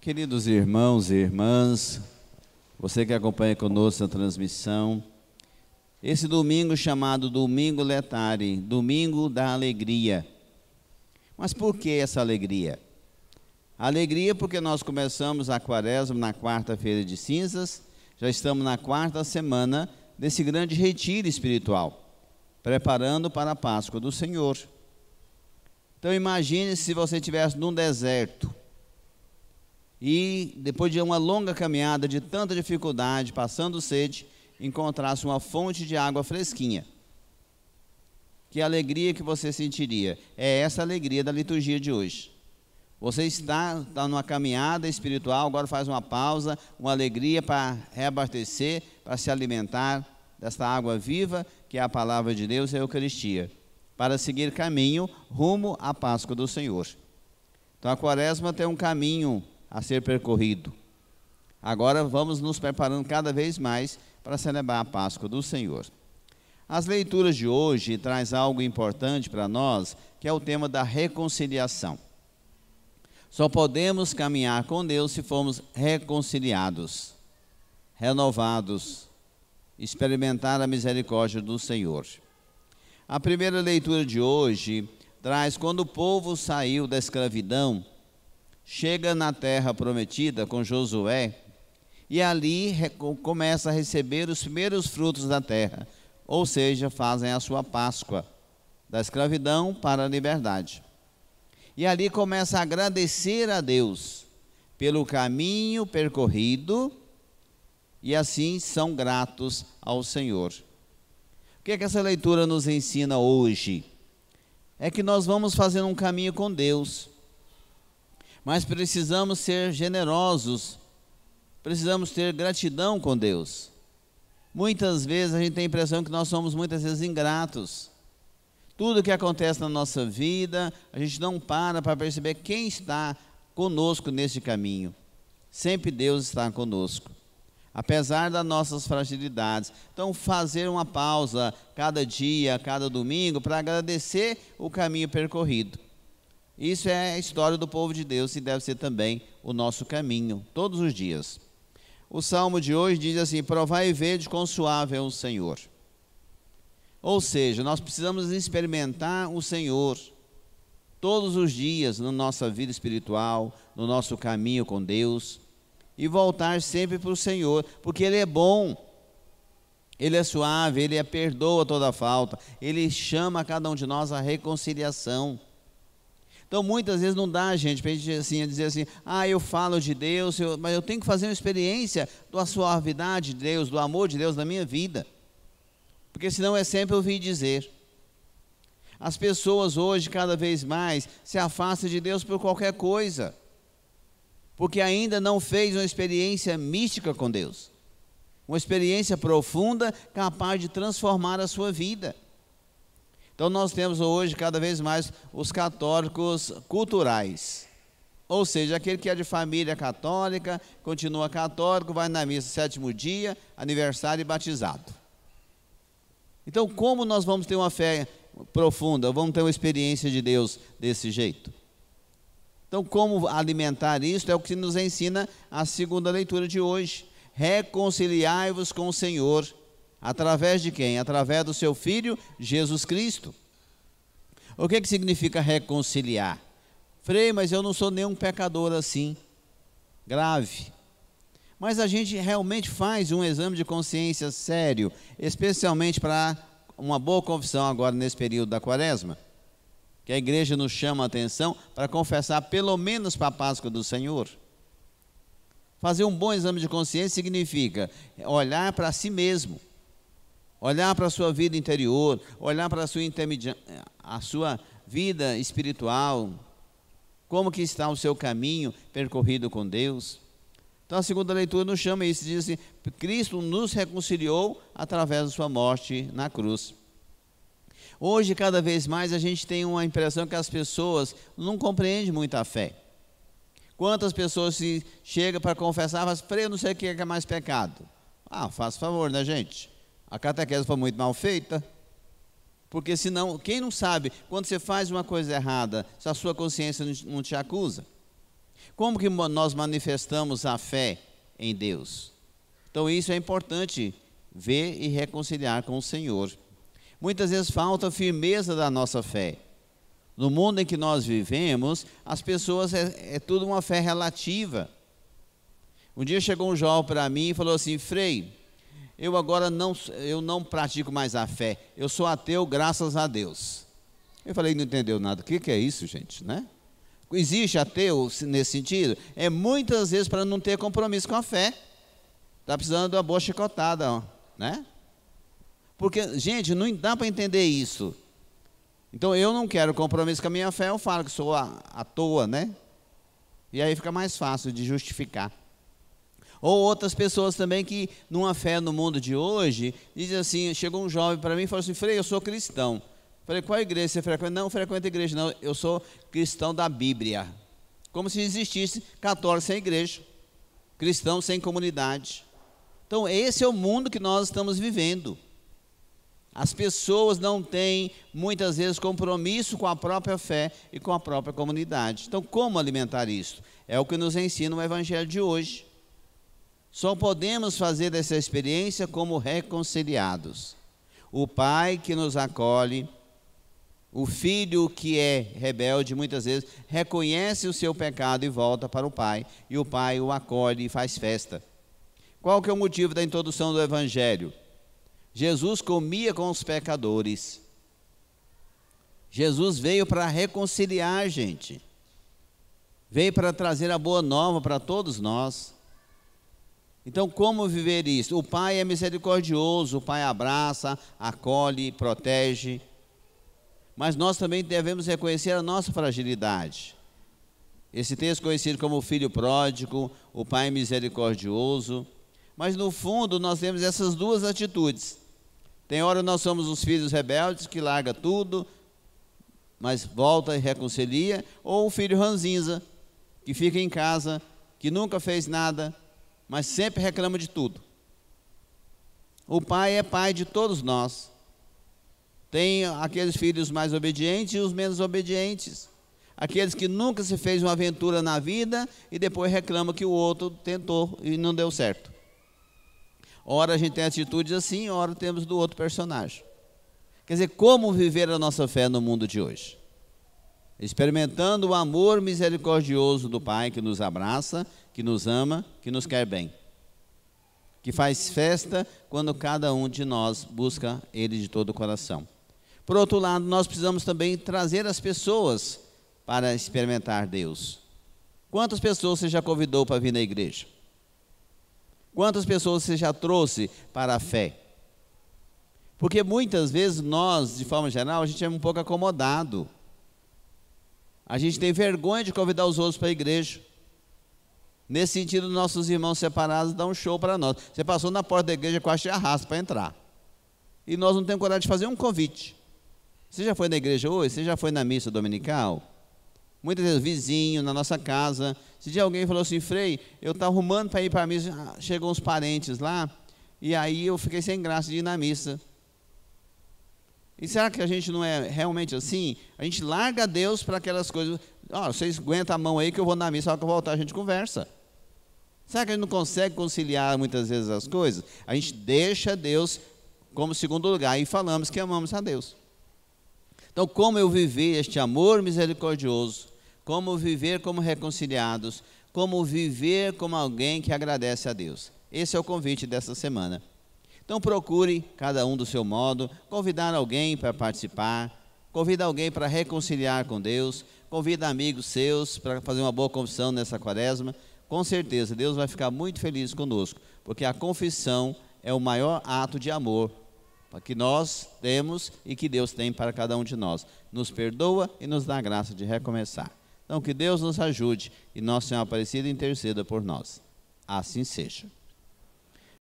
Queridos irmãos e irmãs, você que acompanha conosco a transmissão, esse domingo chamado Domingo Letare, Domingo da Alegria. Mas por que essa alegria? Alegria porque nós começamos a quaresma na quarta-feira de cinzas, já estamos na quarta semana desse grande retiro espiritual, preparando para a Páscoa do Senhor. Então imagine se você estivesse num deserto, e depois de uma longa caminhada, de tanta dificuldade, passando sede, encontrasse uma fonte de água fresquinha. Que alegria que você sentiria? É essa alegria da liturgia de hoje. Você está numa caminhada espiritual, agora faz uma pausa, uma alegria para reabastecer, para se alimentar desta água viva, que é a palavra de Deus e a Eucaristia, para seguir caminho rumo à Páscoa do Senhor. Então a quaresma tem um caminho a ser percorrido. Agora vamos nos preparando cada vez mais para celebrar a Páscoa do Senhor. As leituras de hoje traz algo importante para nós, que é o tema da reconciliação. Só podemos caminhar com Deus se formos reconciliados, renovados, experimentar a misericórdia do Senhor. A primeira leitura de hoje traz quando o povo saiu da escravidão, chega na terra prometida com Josué, e ali começa a receber os primeiros frutos da terra, ou seja, fazem a sua Páscoa, da escravidão para a liberdade. E ali começa a agradecer a Deus pelo caminho percorrido, e assim são gratos ao Senhor. O que é que essa leitura nos ensina hoje? É que nós vamos fazendo um caminho com Deus, mas precisamos ser generosos, precisamos ter gratidão com Deus. Muitas vezes a gente tem a impressão que nós somos muitas vezes ingratos. Tudo que acontece na nossa vida, a gente não para perceber quem está conosco nesse caminho. Sempre Deus está conosco, apesar das nossas fragilidades. Então fazer uma pausa cada dia, cada domingo, para agradecer o caminho percorrido. Isso é a história do povo de Deus e deve ser também o nosso caminho, todos os dias. O salmo de hoje diz assim: provai e vede quão suave é o Senhor. Ou seja, nós precisamos experimentar o Senhor todos os dias na nossa vida espiritual, no nosso caminho com Deus, e voltar sempre para o Senhor, porque Ele é bom, Ele é suave, Ele perdoa toda falta, Ele chama cada um de nós à reconciliação. Então muitas vezes não dá, gente, para a gente assim, dizer assim: eu falo de Deus, mas eu tenho que fazer uma experiência da suavidade de Deus, do amor de Deus na minha vida. Porque senão é sempre ouvir dizer. As pessoas hoje cada vez mais se afastam de Deus por qualquer coisa, porque ainda não fez uma experiência mística com Deus, uma experiência profunda capaz de transformar a sua vida. Então nós temos hoje cada vez mais os católicos culturais, ou seja, aquele que é de família católica, continua católico, vai na missa sétimo dia, aniversário e batizado. Então como nós vamos ter uma fé profunda, vamos ter uma experiência de Deus desse jeito? Então como alimentar isso é o que nos ensina a segunda leitura de hoje. Reconciliai-vos com o Senhor. Através de quem? Através do seu Filho, Jesus Cristo. O que significa reconciliar? Frei, mas eu não sou nenhum pecador assim, grave. Mas a gente realmente faz um exame de consciência sério, especialmente para uma boa confissão agora nesse período da quaresma, que a igreja nos chama a atenção para confessar pelo menos para a Páscoa do Senhor. Fazer um bom exame de consciência significa olhar para si mesmo, olhar para a sua vida interior, olhar para a sua vida espiritual, como que está o seu caminho percorrido com Deus. Então a segunda leitura nos chama isso, diz assim: Cristo nos reconciliou através da sua morte na cruz. Hoje, cada vez mais, a gente tem uma impressão que as pessoas não compreendem muito a fé. Quantas pessoas se chegam para confessar, mas eu não sei o que é mais pecado. Faz favor, né, gente? A catequese foi muito mal feita, porque senão, quem não sabe, quando você faz uma coisa errada, se a sua consciência não te acusa? Como que nós manifestamos a fé em Deus? Então isso é importante ver e reconciliar com o Senhor. Muitas vezes falta firmeza da nossa fé. No mundo em que nós vivemos, as pessoas é tudo uma fé relativa. Um dia chegou um jovem para mim e falou assim: Frei, eu agora não pratico mais a fé, eu sou ateu, graças a Deus. Eu falei: não entendeu nada. O que é isso, gente, né? Existe ateu nesse sentido? É muitas vezes para não ter compromisso com a fé. Está precisando de uma boa chicotada, né? Porque, gente, não dá para entender isso. Então, eu não quero compromisso com a minha fé, eu falo que sou à toa, né? E aí fica mais fácil de justificar. Ou outras pessoas também que, numa fé no mundo de hoje, dizem assim, chegou um jovem para mim e falou assim: Frei, eu sou cristão. Falei: qual igreja você frequenta? Não frequento igreja, não, eu sou cristão da Bíblia. Como se existisse católico sem igreja, cristão sem comunidade. Então, esse é o mundo que nós estamos vivendo. As pessoas não têm, muitas vezes, compromisso com a própria fé e com a própria comunidade. Então, como alimentar isso? É o que nos ensina o Evangelho de hoje. Só podemos fazer dessa experiência como reconciliados. O Pai que nos acolhe, o filho que é rebelde, muitas vezes, reconhece o seu pecado e volta para o Pai. E o Pai o acolhe e faz festa. Qual que é o motivo da introdução do Evangelho? Jesus comia com os pecadores. Jesus veio para reconciliar, gente. Veio para trazer a boa nova para todos nós. Então, como viver isso? O Pai é misericordioso, o Pai abraça, acolhe, protege. Mas nós também devemos reconhecer a nossa fragilidade. Esse texto conhecido como o filho pródigo, o Pai misericordioso. Mas no fundo nós temos essas duas atitudes. Tem hora nós somos os filhos rebeldes que larga tudo, mas volta e reconcilia. Ou o filho ranzinza, que fica em casa, que nunca fez nada, mas sempre reclama de tudo. O Pai é Pai de todos nós. Tem aqueles filhos mais obedientes e os menos obedientes. Aqueles que nunca se fez uma aventura na vida e depois reclama que o outro tentou e não deu certo. Ora a gente tem atitudes assim, ora temos do outro personagem. Quer dizer, como viver a nossa fé no mundo de hoje? Experimentando o amor misericordioso do Pai que nos abraça, que nos ama, que nos quer bem. Que faz festa quando cada um de nós busca Ele de todo o coração. Por outro lado, nós precisamos também trazer as pessoas para experimentar Deus. Quantas pessoas você já convidou para vir na igreja? Quantas pessoas você já trouxe para a fé? Porque muitas vezes nós, de forma geral, a gente é um pouco acomodado. A gente tem vergonha de convidar os outros para a igreja. Nesse sentido, nossos irmãos separados dão um show para nós. Você passou na porta da igreja, quase te arrasta para entrar. E nós não temos coragem de fazer um convite. Você já foi na igreja hoje? Você já foi na missa dominical? Muitas vezes, vizinho, na nossa casa. Se dia alguém falou assim: Frei, eu estava arrumando para ir para a missa, chegou uns parentes lá, e aí eu fiquei sem graça de ir na missa. E será que a gente não é realmente assim? A gente larga Deus para aquelas coisas. Vocês aguentam a mão aí que eu vou na missa, só que eu voltar a gente conversa. Será que a gente não consegue conciliar muitas vezes as coisas? A gente deixa Deus como segundo lugar e falamos que amamos a Deus. Então, como eu viver este amor misericordioso? Como viver como reconciliados? Como viver como alguém que agradece a Deus? Esse é o convite dessa semana. Então, procure, cada um do seu modo, convidar alguém para participar, convida alguém para reconciliar com Deus, convida amigos seus para fazer uma boa confissão nessa quaresma. Com certeza, Deus vai ficar muito feliz conosco, porque a confissão é o maior ato de amor que nós temos e que Deus tem para cada um de nós. Nos perdoa e nos dá a graça de recomeçar. Então, que Deus nos ajude e Nossa Senhora Aparecida interceda por nós. Assim seja.